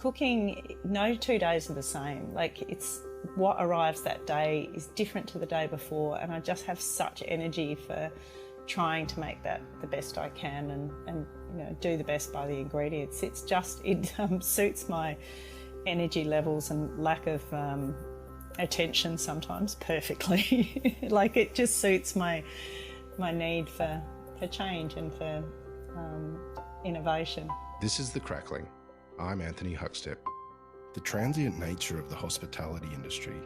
cooking, no 2 days are the same. Like, it's what arrives that day is different to the day before, and I just have such energy for trying to make that the best I can and do the best by the ingredients. It suits my energy levels and lack of attention sometimes perfectly. Like, it just suits my need for change and for innovation. This is The Crackling. I'm Anthony Huckstep. The transient nature of the hospitality industry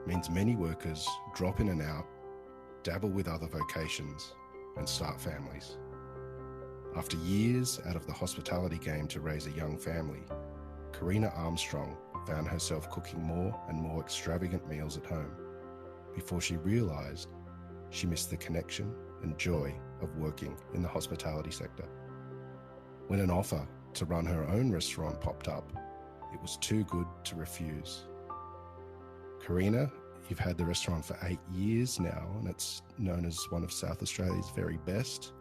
means many workers drop in and out, dabble with other vocations, and start families. After years out of the hospitality game to raise a young family, Karena Armstrong found herself cooking more and more extravagant meals at home before she realised she missed the connection and joy of working in the hospitality sector. When an offer to run her own restaurant popped up, it was too good to refuse. Karena, you've had the restaurant for 8 years now, and it's known as one of South Australia's very best.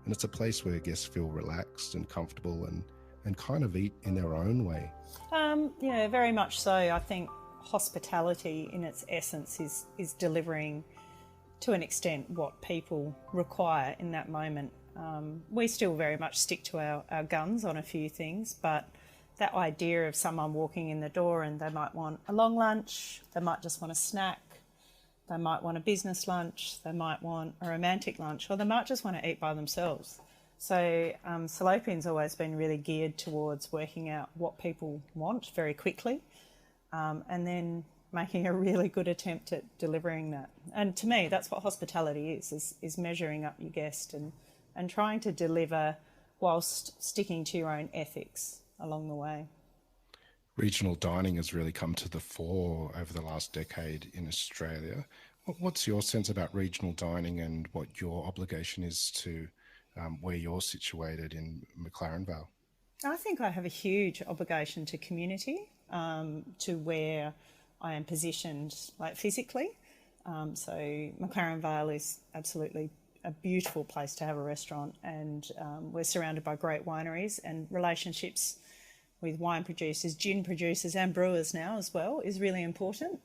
And it's a place where guests feel relaxed and comfortable and kind of eat in their own way. Yeah, very much so. I think hospitality in its essence is delivering to an extent what people require in that moment. We still very much stick to our guns on a few things, but that idea of someone walking in the door and they might want a long lunch, they might just want a snack, they might want a business lunch, they might want a romantic lunch, or they might just want to eat by themselves. So Salopian's always been really geared towards working out what people want very quickly, and then making a really good attempt at delivering that. And to me, that's what hospitality is measuring up your guest and trying to deliver whilst sticking to your own ethics along the way. Regional dining has really come to the fore over the last decade in Australia. What's your sense about regional dining and what your obligation is to where you're situated in McLaren Vale? I think I have a huge obligation to community, to where I am positioned, like, physically. So McLaren Vale is absolutely a beautiful place to have a restaurant, and we're surrounded by great wineries, and relationships with wine producers, gin producers and brewers now as well is really important.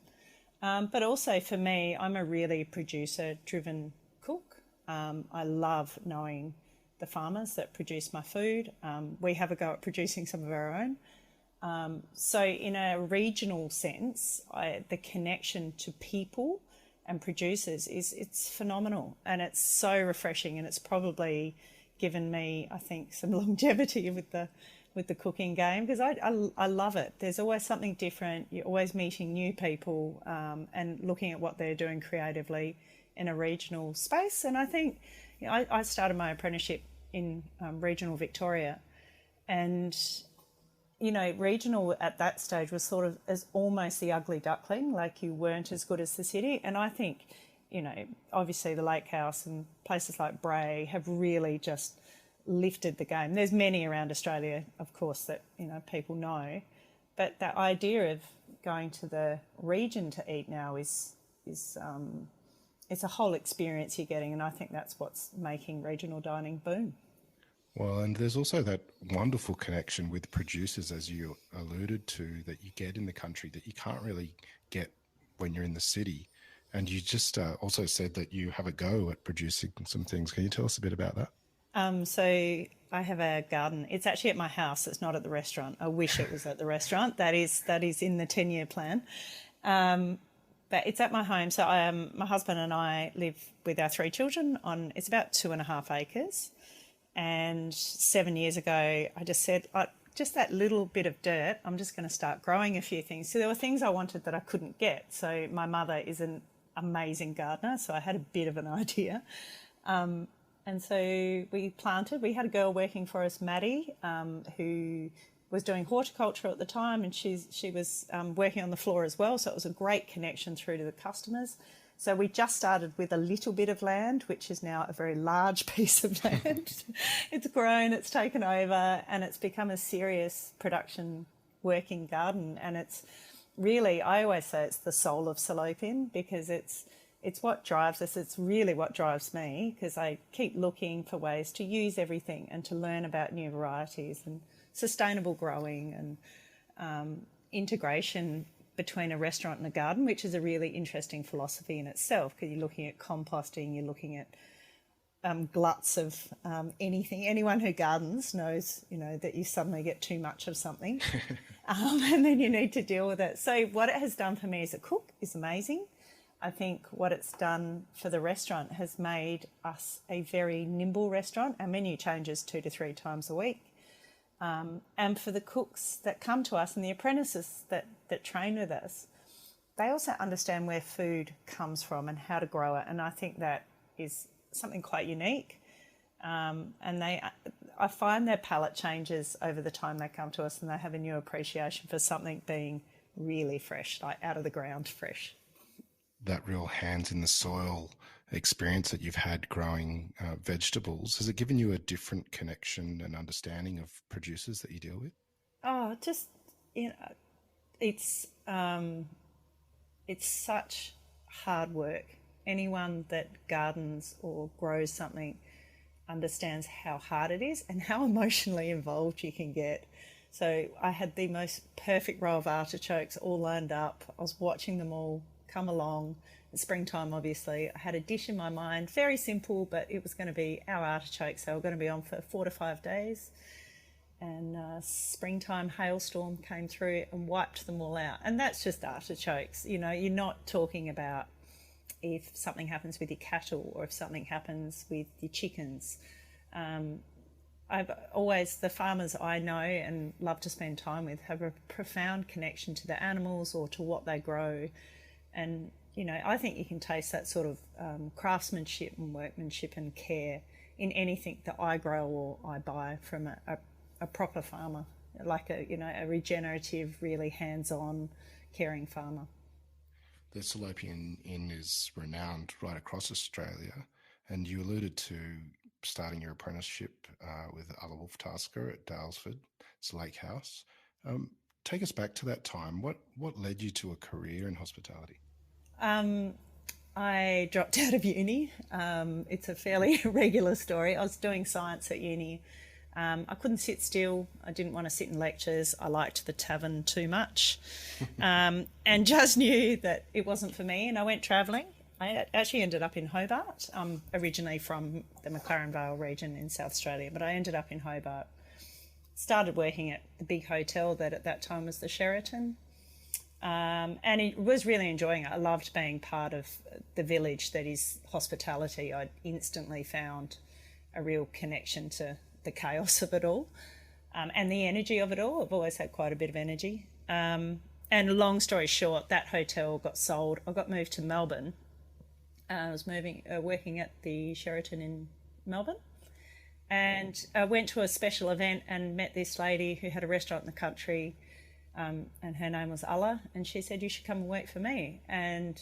But also for me, I'm a really producer-driven cook. I love knowing the farmers that produce my food. We have a go at producing some of our own. So in a regional sense, the connection to people and producers it's phenomenal, and it's so refreshing, and it's probably given me, I think, some longevity with the cooking game, because I love it. There's always something different. You're always meeting new people and looking at what they're doing creatively in a regional space. And I think I started my apprenticeship in regional Victoria, and regional at that stage was sort of as almost the ugly duckling, like you weren't as good as the city. And I think, obviously the Lake House and places like Bray have really just lifted the game. There's many around Australia, of course, that, people know. But that idea of going to the region to eat now is it's a whole experience you're getting, and I think that's what's making regional dining boom. Well, and there's also that wonderful connection with producers, as you alluded to, that you get in the country that you can't really get when you're in the city. And you just also said that you have a go at producing some things. Can you tell us a bit about that? So I have a garden. It's actually at my house. It's not at the restaurant. I wish it was at the restaurant. That is in the 10-year plan. But it's at my home. So my husband and I live with our 3 children on, it's about 2.5 acres. And 7 years ago, I just said, just that little bit of dirt, I'm just going to start growing a few things. So there were things I wanted that I couldn't get. So my mother is an amazing gardener, so I had a bit of an idea. And so we planted. We had a girl working for us, Maddie, who was doing horticulture at the time, and she was working on the floor as well. So it was a great connection through to the customers. So we just started with a little bit of land, which is now a very large piece of land. It's grown, it's taken over, and it's become a serious production working garden. And it's really, I always say it's the soul of Salopian, because it's what drives us. It's really what drives me, because I keep looking for ways to use everything and to learn about new varieties and sustainable growing. integration between a restaurant and a garden, which is a really interesting philosophy in itself, because you're looking at composting, you're looking at gluts of anything. Anyone who gardens knows, that you suddenly get too much of something and then you need to deal with it. So what it has done for me as a cook is amazing. I think what it's done for the restaurant has made us a very nimble restaurant. Our menu changes 2 to 3 times a week. And for the cooks that come to us and the apprentices that train with us, they also understand where food comes from and how to grow it. And I think that is something quite unique. And I find their palate changes over the time they come to us, and they have a new appreciation for something being really fresh, like out of the ground fresh. That real hands in the soil experience that you've had growing vegetables, has it given you a different connection and understanding of producers that you deal with? Oh, just, it's such hard work. Anyone that gardens or grows something understands how hard it is and how emotionally involved you can get. So I had the most perfect row of artichokes all lined up. I was watching them all come along. It's springtime, obviously. I had a dish in my mind, very simple, but it was going to be our artichokes. They were going to be on for 4 to 5 days. And springtime hailstorm came through and wiped them all out. And that's just artichokes. You're not talking about if something happens with your cattle or if something happens with your chickens. The farmers I know and love to spend time with have a profound connection to the animals or to what they grow. And, I think you can taste that sort of craftsmanship and workmanship and care in anything that I grow or I buy from a proper farmer, like a regenerative, really hands-on, caring farmer. The Salopian Inn is renowned right across Australia, and you alluded to starting your apprenticeship with Other Wolf Tasker at Dalesford. It's a lake house. Take us back to that time. What led you to a career in hospitality? I dropped out of uni. It's a fairly regular story. I was doing science at uni. I couldn't sit still. I didn't want to sit in lectures. I liked the tavern too much, and just knew that it wasn't for me. And I went travelling. I actually ended up in Hobart. I'm originally from the McLaren Vale region in South Australia, but I ended up in Hobart. Started working at the big hotel that at that time was the Sheraton. And it was really enjoying it. I loved being part of the village that is hospitality. I instantly found a real connection to the chaos of it all and the energy of it all. I've always had quite a bit of energy. And long story short, that hotel got sold. I got moved to Melbourne. I was working at the Sheraton in Melbourne. And I went to a special event and met this lady who had a restaurant in the country. And her name was Allah, and she said, you should come and work for me. And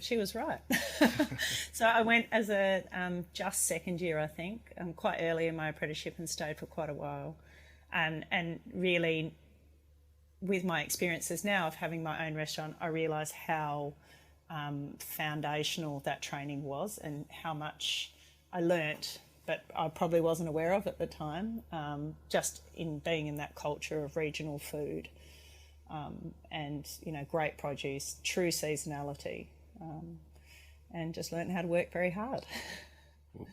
she was right. So I went as a just second year, I think, quite early in my apprenticeship, and stayed for quite a while. And really, with my experiences now of having my own restaurant, I realised how foundational that training was and how much I learnt, but I probably wasn't aware of at the time, just in being in that culture of regional food. And great produce, true seasonality, and just learned how to work very hard.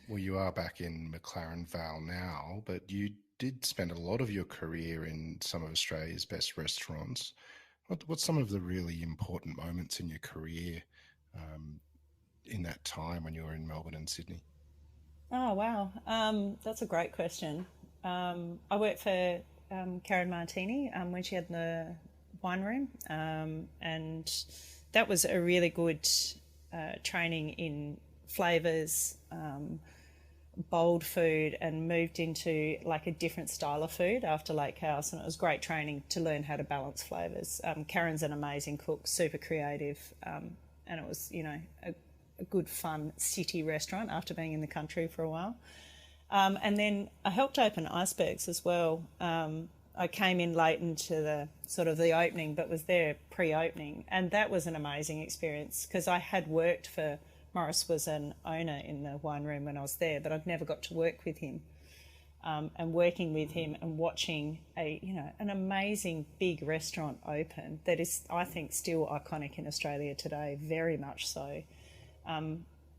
Well, you are back in McLaren Vale now, but you did spend a lot of your career in some of Australia's best restaurants. What's some of the really important moments in your career in that time when you were in Melbourne and Sydney? Oh, wow. That's a great question. I worked for Karen Martini when she had the wine room, and that was a really good training in flavours, bold food, and moved into like a different style of food after Lake House, and it was great training to learn how to balance flavours. Karen's an amazing cook, super creative, and it was a good fun city restaurant after being in the country for a while. And then I helped open Icebergs as well. I came in late into the sort of the opening, but was there pre-opening, and that was an amazing experience because I had worked for Morris, was an owner in the wine room when I was there, but I'd never got to work with him. and working with him and watching an amazing big restaurant open that is, I think, still iconic in Australia today, very much so.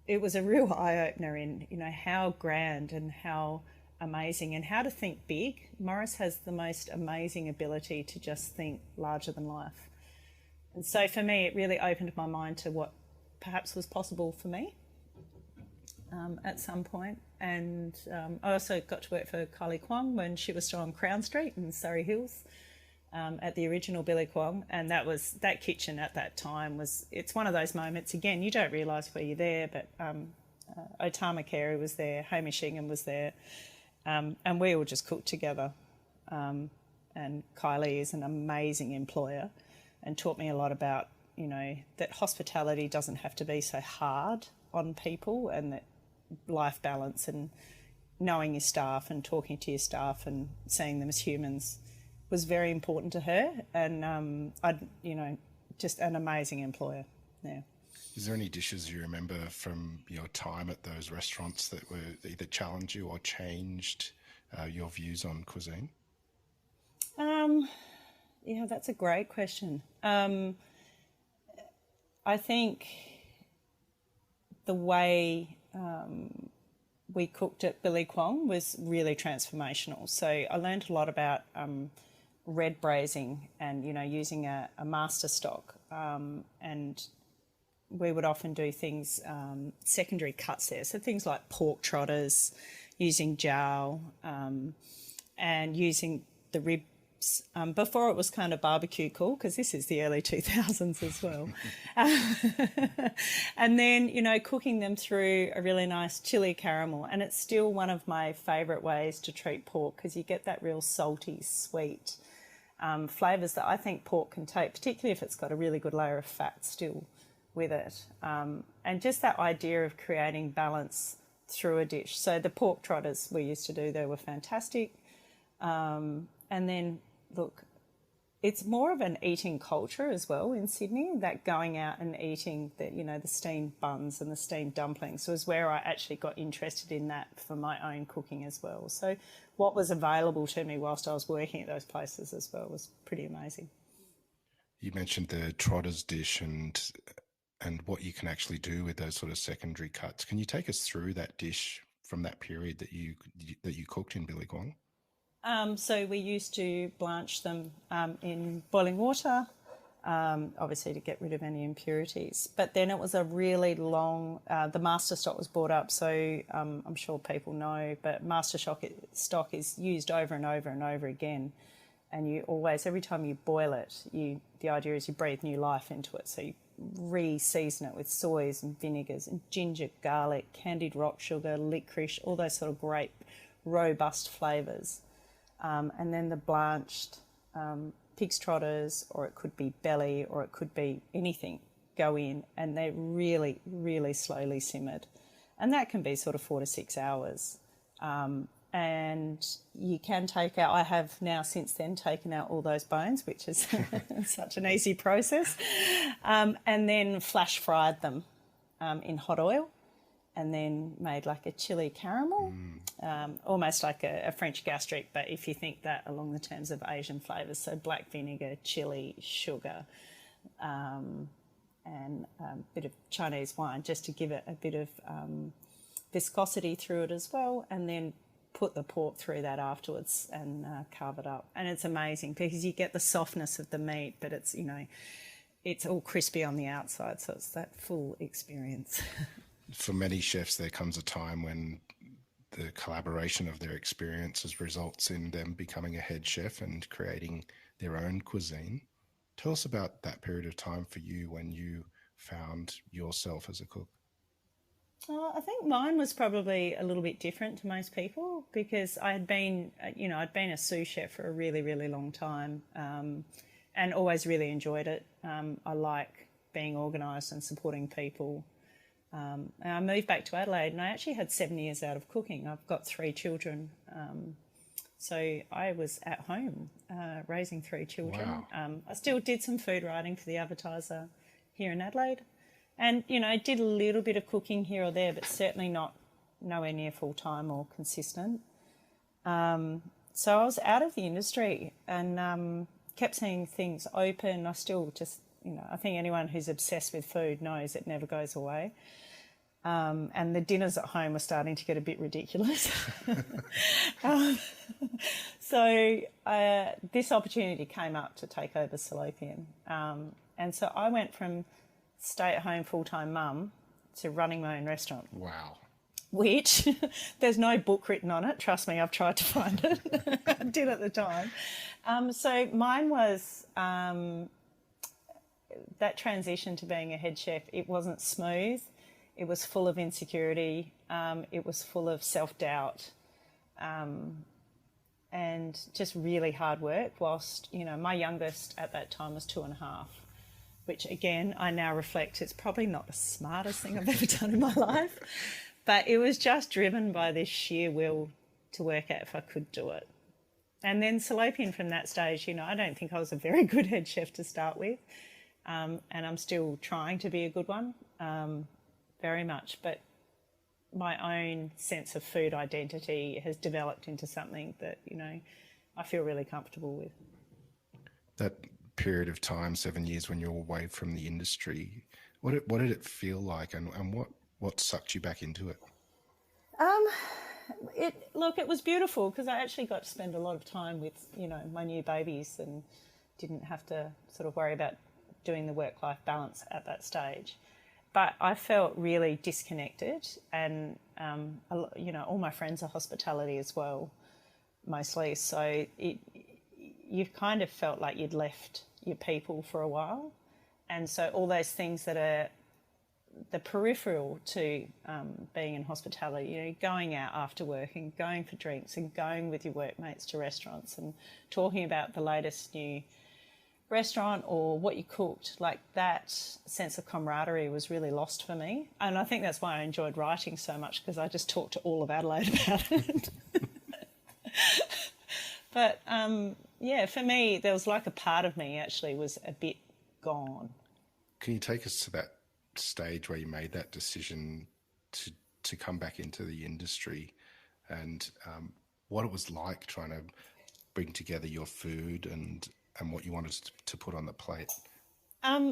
It was a real eye-opener in, how grand and how amazing and how to think big. Morris has the most amazing ability to just think larger than life. And so for me, it really opened my mind to what perhaps was possible for me at some point. And I also got to work for Kylie Kwong when she was still on Crown Street in Surrey Hills at the original Billy Kwong. And that kitchen at that time it's one of those moments, again, you don't realise where you're there, but Otama Carey was there, Hamish Ingham was there, and we all just cooked together. And Kylie is an amazing employer and taught me a lot about, that hospitality doesn't have to be so hard on people, and that life balance and knowing your staff and talking to your staff and seeing them as humans was very important to her. And just an amazing employer. Yeah. Is there any dishes you remember from your time at those restaurants that were either challenged you or changed your views on cuisine? Yeah, that's a great question. I think the way we cooked at Billy Kwong was really transformational. So I learned a lot about red braising and, using a master stock. And we would often do things, secondary cuts there. So things like pork trotters, using jowl, and using the ribs. Before it was kind of barbecue cool, because this is the early 2000s as well. And then, cooking them through a really nice chili caramel. And it's still one of my favourite ways to treat pork, because you get that real salty, sweet flavours that I think pork can take, particularly if it's got a really good layer of fat still with it. And just that idea of creating balance through a dish. So the pork trotters we used to do, they were fantastic. And then, look, it's more of an eating culture as well in Sydney, that going out and eating the steamed buns and the steamed dumplings was where I actually got interested in that for my own cooking as well. So what was available to me whilst I was working at those places as well was pretty amazing. You mentioned the trotters dish and what you can actually do with those sort of secondary cuts. Can you take us through that dish from that period that you cooked in Billy Kwong? So we used to blanch them in boiling water, obviously to get rid of any impurities. But then it was a really long, the master stock was brought up, so I'm sure people know, but master stock is used over and over and over again. And you always, every time you boil it, the idea is you breathe new life into it. So you re-season it with soys and vinegars and ginger, garlic, candied rock sugar, licorice, all those sort of great robust flavours. And then the blanched pig's trotters, or it could be belly, or it could be anything, go in, and they're really, really slowly simmered. And that can be sort of 4 to 6 hours. And you can take out, I have now since then taken out all those bones, which is such an easy process, and then flash fried them in hot oil, and then made like a chili caramel, almost like a French gastrique, but if you think that along the terms of Asian flavours, so black vinegar, chili, sugar, and a bit of Chinese wine, just to give it a bit of viscosity through it as well, and then put the pork through that afterwards and carve it up. And it's amazing because you get the softness of the meat, but it's, it's all crispy on the outside, so it's that full experience. For many chefs, there comes a time when the collaboration of their experiences results in them becoming a head chef and creating their own cuisine. Tell us about that period of time for you when you found yourself as a cook. I think mine was probably a little bit different to most people because I had been, I'd been a sous chef for a really, really long time and always really enjoyed it. I like being organised and supporting people. And I moved back to Adelaide and I actually had 7 years out of cooking. I've got 3 children. So I was at home raising 3 children. Wow. I still did some food writing for the Advertiser here in Adelaide. And, I did a little bit of cooking here or there, but certainly nowhere near full-time or consistent. So I was out of the industry and kept seeing things open. I still just, I think anyone who's obsessed with food knows it never goes away. And the dinners at home were starting to get a bit ridiculous. So this opportunity came up to take over Salopian. And so I went from stay-at-home full-time mum to running my own restaurant. Wow. Which there's no book written on it. Trust me, I've tried to find it. I did at the time. So mine was that transition to being a head chef. It wasn't smooth. It was full of insecurity. It was full of self-doubt and just really hard work whilst, my youngest at that time was 2.5, which again, I now reflect, it's probably not the smartest thing I've ever done in my life, but it was just driven by this sheer will to work out if I could do it. And then Salopian from that stage, I don't think I was a very good head chef to start with. And I'm still trying to be a good one. Very much, but my own sense of food identity has developed into something that, I feel really comfortable with. That period of time, 7 years when you're away from the industry, what did it feel like and what sucked you back into it? It was beautiful because I actually got to spend a lot of time with, my new babies and didn't have to sort of worry about doing the work-life balance at that stage. But I felt really disconnected and, all my friends are hospitality as well, mostly. So you've kind of felt like you'd left your people for a while. And so all those things that are the peripheral to being in hospitality, going out after work and going for drinks and going with your workmates to restaurants and talking about the latest new restaurant or what you cooked, like that sense of camaraderie was really lost for me. And I think that's why I enjoyed writing so much, because I just talked to all of Adelaide about it. But for me, there was like a part of me actually was a bit gone. Can you take us to that stage where you made that decision to come back into the industry and what it was like trying to bring together your food and what you wanted to put on the plate?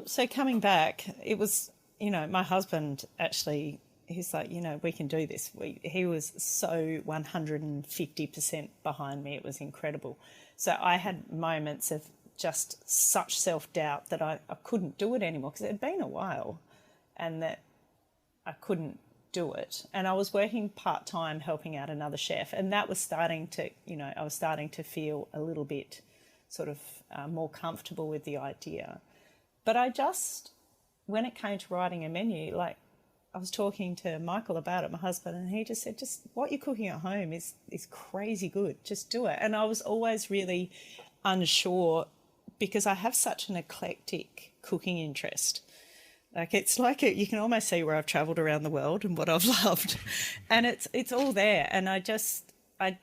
So coming back, it was, my husband actually, he's like, we can do this. He was so 150% behind me. It was incredible. So I had moments of just such self-doubt that I couldn't do it anymore because it had been a while and that I couldn't do it. And I was working part-time helping out another chef, and that was starting to, I was starting to feel a little bit sort of more comfortable with the idea. But when it came to writing a menu, like I was talking to Michael about it, my husband, and he just said, just what you're cooking at home is crazy good. Just do it. And I was always really unsure because I have such an eclectic cooking interest. Like it's like you can almost see where I've travelled around the world and what I've loved. And it's all there. And I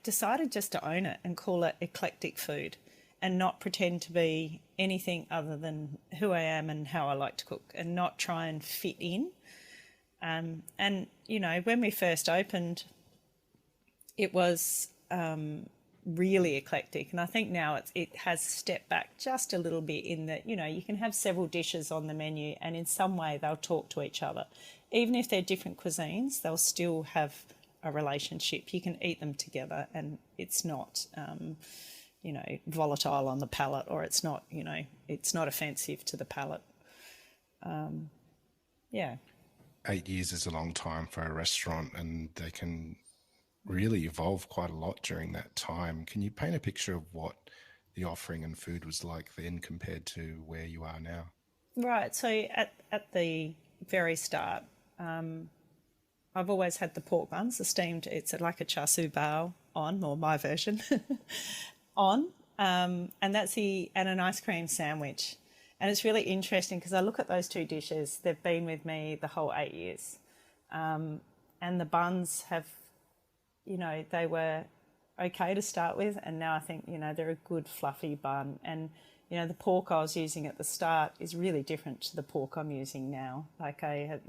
decided just to own it and call it eclectic food and not pretend to be anything other than who I am and how I like to cook and not try and fit in. And, when we first opened, it was really eclectic. And I think now it has stepped back just a little bit in that, you can have several dishes on the menu and in some way they'll talk to each other. Even if they're different cuisines, they'll still have a relationship. You can eat them together and it's not, volatile on the palate, or it's not, it's not offensive to the palate. 8 years is a long time for a restaurant and they can really evolve quite a lot during that time. Can you paint a picture of what the offering and food was like then compared to where you are now? Right. So at the very start, I've always had the pork buns, the steamed, it's like a char siu bao on, or my version, on, and an ice cream sandwich. And it's really interesting because I look at those two dishes, they've been with me the whole 8 years. And the buns have, they were okay to start with, and now I think, they're a good fluffy bun. And, the pork I was using at the start is really different to the pork I'm using now. Like I have,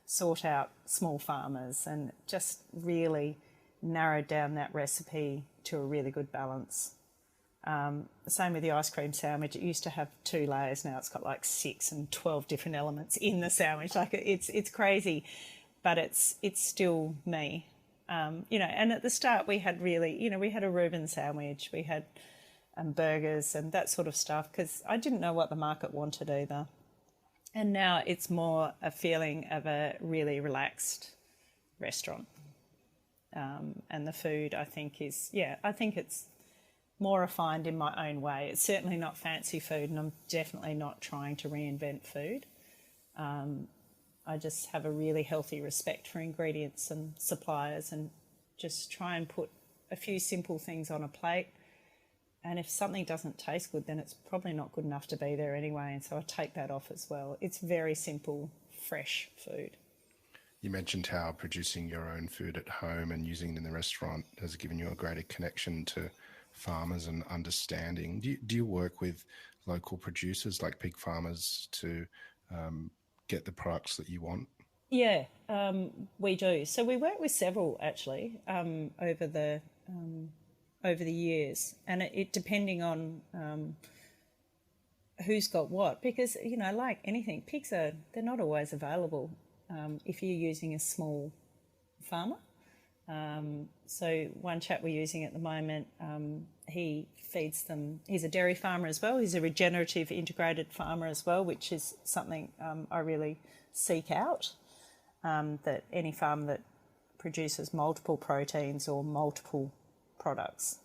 sought out small farmers and just really narrowed down that recipe to a really good balance. Same with the ice cream sandwich. It used to have 2 layers. Now it's got like 6 and 12 different elements in the sandwich. Like it's crazy, but it's still me. And at the start we had we had a Reuben sandwich, we had burgers and that sort of stuff, because I didn't know what the market wanted either. And now it's more a feeling of a really relaxed restaurant. And the food, I think it's more refined in my own way. It's certainly not fancy food, and I'm definitely not trying to reinvent food. I just have a really healthy respect for ingredients and suppliers, and just try and put a few simple things on a plate. And if something doesn't taste good, then it's probably not good enough to be there anyway. And so I take that off as well. It's very simple, fresh food. You mentioned how producing your own food at home and using it in the restaurant has given you a greater connection to farmers and understanding. Do you work with local producers like pig farmers to get the products that you want? Yeah, we do. So we work with several actually over the years, and it depending on who's got what, because like anything, pigs they're not always available if you're using a small farmer. So one chap we're using at the moment, he feeds them. He's a dairy farmer as well. He's a regenerative integrated farmer as well, which is something I really seek out. That any farm that produces multiple proteins or multiple products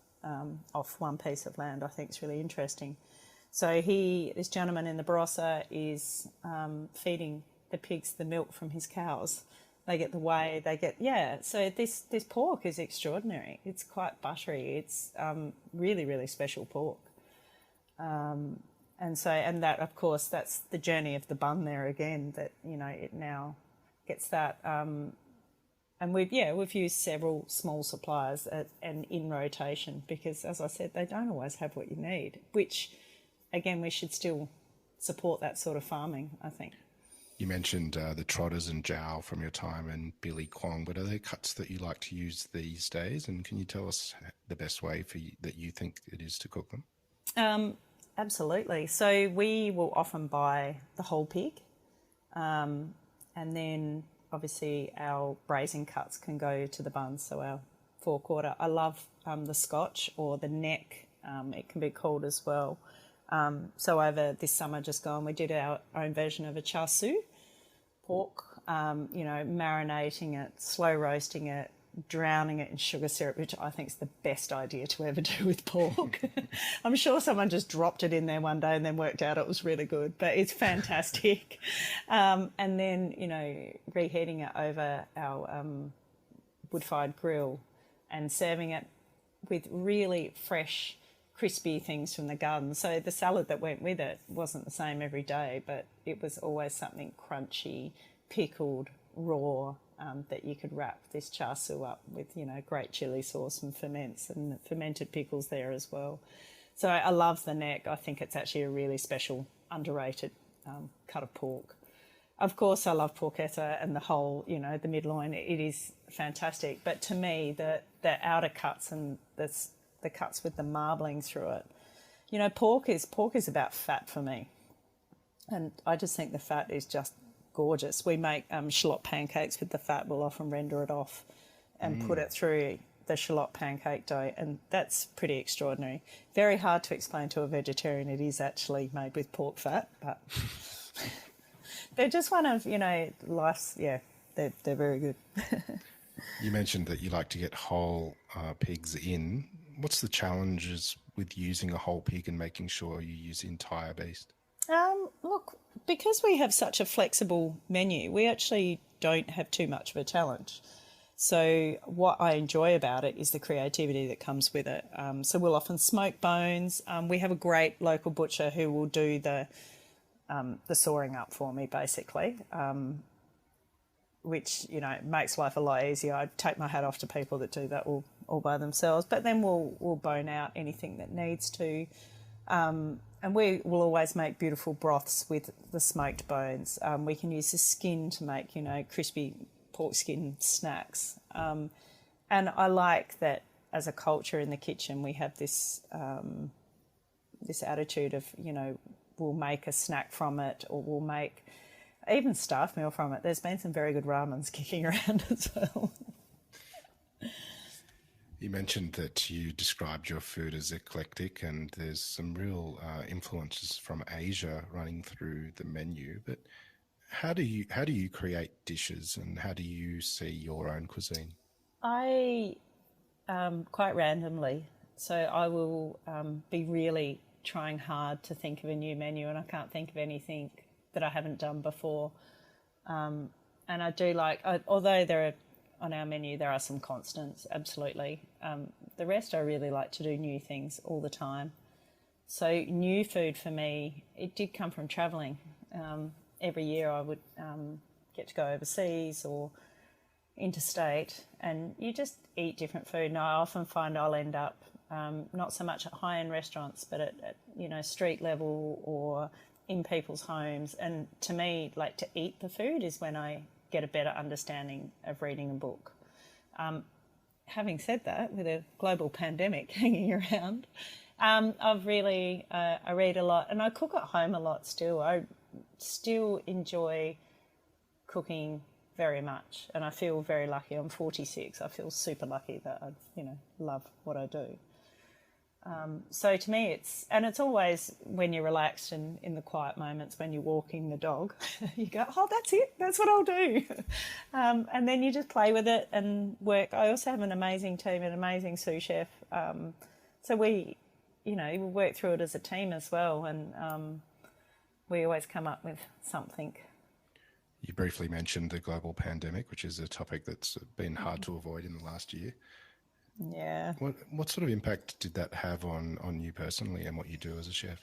off one piece of land, I think is really interesting. So this gentleman in the Barossa is feeding the pigs the milk from his cows. They get the whey, so this pork is extraordinary. It's quite buttery. It's really, really special pork. And that, of course, that's the journey of the bun there again, that, it now gets that. And we've used several small suppliers and in rotation, because, as I said, they don't always have what you need, which, again, we should still support that sort of farming, I think. You mentioned the trotters and jowl from your time in Billy Kwong, but are there cuts that you like to use these days? And can you tell us the best way that you think it is to cook them? Absolutely. So we will often buy the whole pig, and then obviously our braising cuts can go to the buns, so our 4/4. I love the Scotch, or the neck, it can be called as well. So over this summer just gone, we did our own version of a char siu pork, marinating it, slow roasting it, drowning it in sugar syrup, which I think is the best idea to ever do with pork. I'm sure someone just dropped it in there one day and then worked out it was really good, but it's fantastic. And then, reheating it over our wood-fired grill and serving it with really fresh, crispy things from the garden. So the salad that went with it wasn't the same every day, but it was always something crunchy, pickled, raw, that you could wrap this char siu up with, great chili sauce and ferments and fermented pickles there as well. So I love the neck. I think it's actually a really special, underrated cut of pork. Of course, I love porchetta and the whole, the midloin. It is fantastic. But to me, the outer cuts and the cuts with the marbling through it, pork is about fat for me. And I just think the fat is just gorgeous. We make shallot pancakes with the fat. We'll often render it off and put it through the shallot pancake dough, and that's pretty extraordinary. Very hard to explain to a vegetarian it is actually made with pork fat, but they're just one of, life's, they're very good. You mentioned that you like to get whole pigs in. What's the challenges with using a whole pig and making sure you use the entire beast? Look, because we have such a flexible menu, we actually don't have too much of a challenge. So what I enjoy about it is the creativity that comes with it. So we'll often smoke bones. We have a great local butcher who will do the sawing up for me, basically, which, makes life a lot easier. I take my hat off to people that do that all by themselves. But then we'll bone out anything that needs to. And we will always make beautiful broths with the smoked bones. We can use the skin to make, crispy pork skin snacks. And I like that as a culture in the kitchen, we have this this attitude of, you know, we'll make a snack from it, or we'll make even staff meal from it. There's been some very good ramens kicking around as well. You mentioned that you described your food as eclectic, and there's some real influences from Asia running through the menu. But how do you create dishes, and how do you see your own cuisine? I quite randomly, so I will be really trying hard to think of a new menu, and I can't think of anything that I haven't done before. And I do like, although there are on our menu there are some constants, absolutely. The rest I really like to do new things all the time. So new food for me, it did come from travelling. Every year I would get to go overseas or interstate, and you just eat different food. And I often find I'll end up not so much at high-end restaurants, but at you know, street level or in people's homes. And to me, like, to eat the food is when I get a better understanding of reading a book. Having said that, with a global pandemic hanging around, I've really I read a lot, and I cook at home a lot still. I still enjoy cooking very much, and I feel very lucky. I'm 46. I feel super lucky that I, you know, love what I do. So to me, it's always when you're relaxed and in the quiet moments when you're walking the dog, you go, oh, that's it, that's what I'll do. And then you just play with it and work. I also have an amazing team, an amazing sous chef. So we, you know, we work through it as a team as well, and we always come up with something. You briefly mentioned the global pandemic, which is a topic that's been hard to avoid in the last year. Yeah. What sort of impact did that have on you personally and what you do as a chef?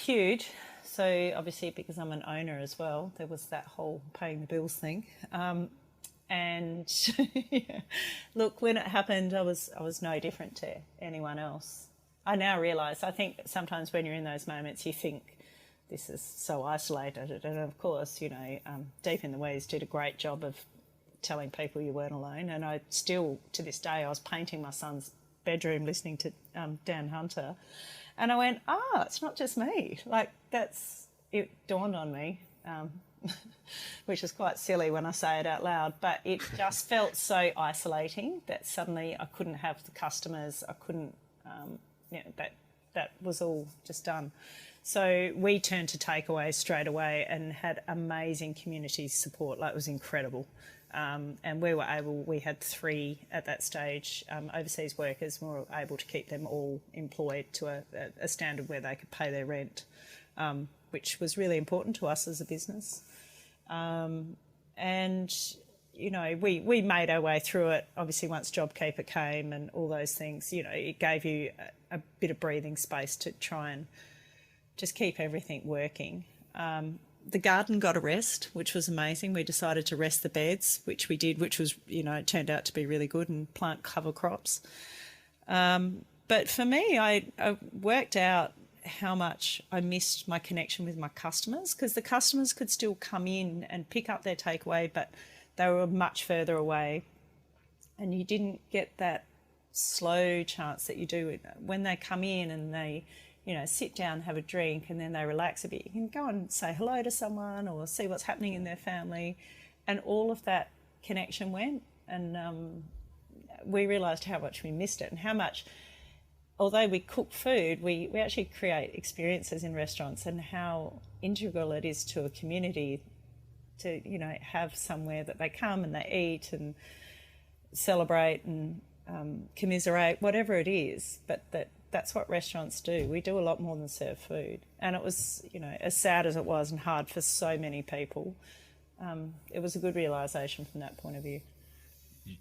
Huge. So obviously, because I'm an owner as well, there was that whole paying the bills thing. And yeah. Look, when it happened, I was no different to anyone else. I now realise, I think sometimes when you're in those moments, you think this is so isolated. And of course, you know, Deep in the Weeds did a great job of telling people you weren't alone. And I still, to this day, I was painting my son's bedroom listening to Dan Hunter. And I went, it's not just me. Like, it dawned on me, which is quite silly when I say it out loud, but it just felt so isolating that suddenly I couldn't have the customers. I couldn't, that was all just done. So we turned to takeaways straight away and had amazing community support. Like, it was incredible. And we had 3 at that stage, overseas workers, and we were able to keep them all employed to a standard where they could pay their rent, which was really important to us as a business. And, you know, we made our way through it. Obviously, once JobKeeper came and all those things, you know, it gave you a bit of breathing space to try and just keep everything working. The garden got a rest, which was amazing. We decided to rest the beds, which we did, which was, you know, it turned out to be really good, and plant cover crops. But for me, I worked out how much I missed my connection with my customers, because the customers could still come in and pick up their takeaway, but they were much further away. And you didn't get that slow chance that you do when they come in and they, you know, sit down, have a drink, and then they relax a bit. You can go and say hello to someone or see what's happening in their family. And all of that connection went. And we realised how much we missed it, and how much, although we cook food, we actually create experiences in restaurants, and how integral it is to a community to, you know, have somewhere that they come and they eat and celebrate and commiserate, whatever it is. But that's what restaurants do. We do a lot more than serve food. And it was, you know, as sad as it was and hard for so many people, it was a good realisation from that point of view.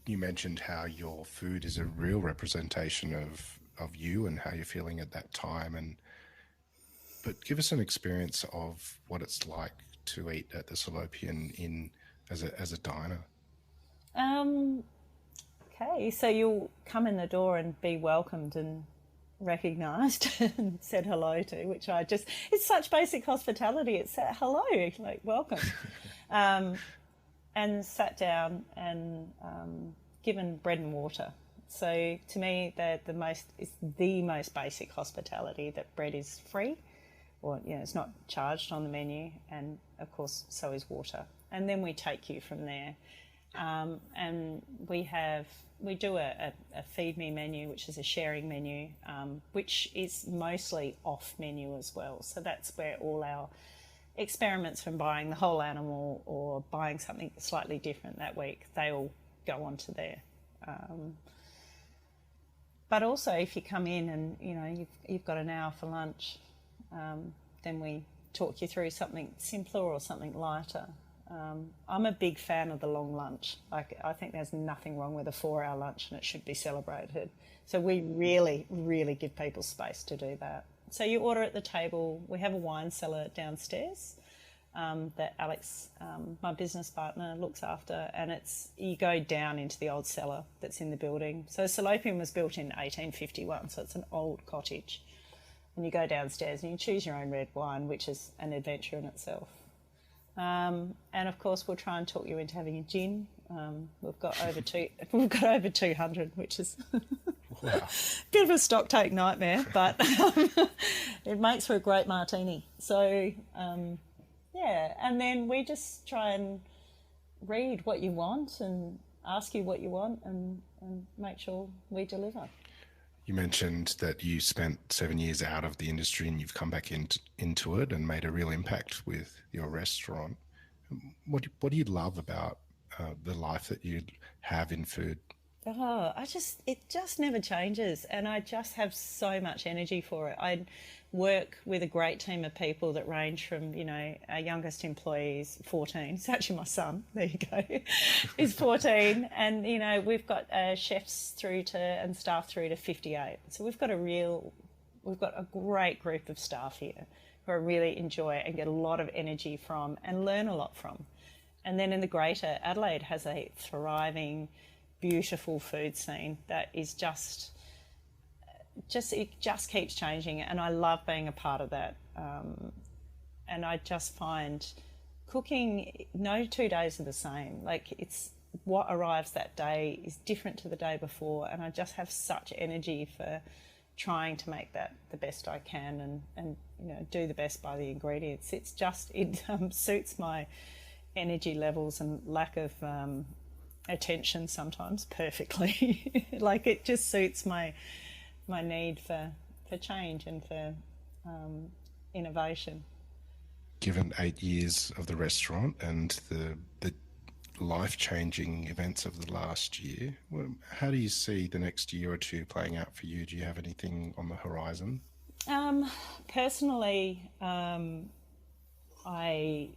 You mentioned how your food is a real representation of you and how you're feeling at that time. But give us an experience of what it's like to eat at the Salopian Inn as a diner. Okay, so you'll come in the door and be welcomed and recognised and said hello to, which it's such basic hospitality. It's hello, like, welcome. And sat down and given bread and water. So to me, it's the most basic hospitality, that bread is free, or it's not charged on the menu, and of course so is water. And then we take you from there. And we do a feed me menu, which is a sharing menu, which is mostly off menu as well. So that's where all our experiments from buying the whole animal or buying something slightly different that week, they all go onto there. But also, if you come in and you've got an hour for lunch, then we talk you through something simpler or something lighter. I'm a big fan of the long lunch. I think there's nothing wrong with a 4-hour lunch, and it should be celebrated. So we really, really give people space to do that. So you order at the table. We have a wine cellar downstairs that Alex, my business partner, looks after, and you go down into the old cellar that's in the building. So Salopian was built in 1851, so it's an old cottage. And you go downstairs and you choose your own red wine, which is an adventure in itself. And of course, we'll try and talk you into having a gin. We've got over 200, which is wow. A bit of a stock take nightmare, but it makes for a great martini. So and then we just try and read what you want and ask you what you want, and make sure we deliver. You mentioned that you spent 7 years out of the industry and you've come back into it and made a real impact with your restaurant. What do you love about the life that you have in food? Oh, it just never changes, and I just have so much energy for it. I work with a great team of people that range from, our youngest employee is 14. It's actually my son. There you go. He's 14, and we've got chefs and staff through to 58. So we've got a great group of staff here who I really enjoy and get a lot of energy from and learn a lot from. And then in the Greater, Adelaide has a thriving, beautiful food scene that is it just keeps changing, and I love being a part of that. And I just find cooking, no 2 days are the same. Like, it's what arrives that day is different to the day before, and I just have such energy for trying to make that the best I can and do the best by the ingredients. It suits my energy levels and lack of attention sometimes perfectly. Like, it just suits my need for change and for innovation. Given 8 years of the restaurant and the life-changing events of the last year, how do you see the next year or two playing out for you? Do you have anything on the horizon? Personally, I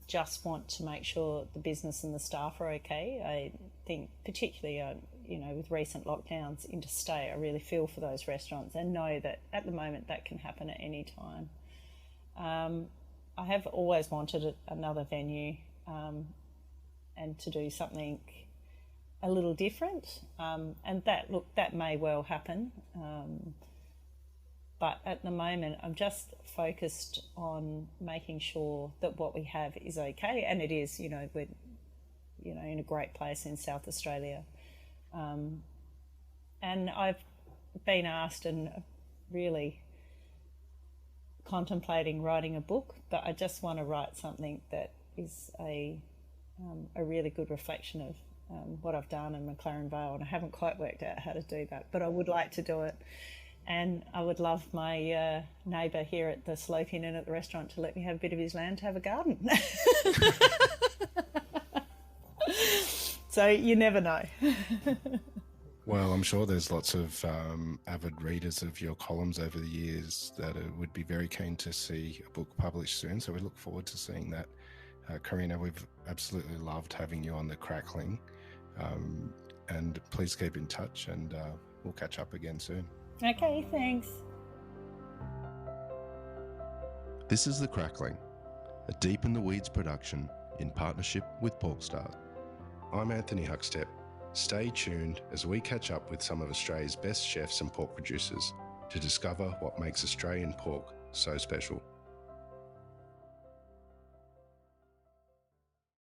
just want to make sure the business and the staff are okay. I think particularly, with recent lockdowns interstate, I really feel for those restaurants and know that at the moment that can happen at any time. I have always wanted another venue and to do something a little different, and that may well happen. But at the moment, I'm just focused on making sure that what we have is okay, and it is. We're in a great place in South Australia, and I've been asked and really contemplating writing a book, but I just want to write something that is a really good reflection of what I've done in McLaren Vale, and I haven't quite worked out how to do that, but I would like to do it. And I would love my neighbour here at the Salopian Inn at the restaurant to let me have a bit of his land to have a garden. So you never know. Well, I'm sure there's lots of avid readers of your columns over the years that would be very keen to see a book published soon. So we look forward to seeing that. Karena, we've absolutely loved having you on the Crackling. And please keep in touch, and we'll catch up again soon. Okay, thanks. This is The Crackling, a Deep in the Weeds production in partnership with PorkStar. I'm Anthony Huckstep. Stay tuned as we catch up with some of Australia's best chefs and pork producers to discover what makes Australian pork so special.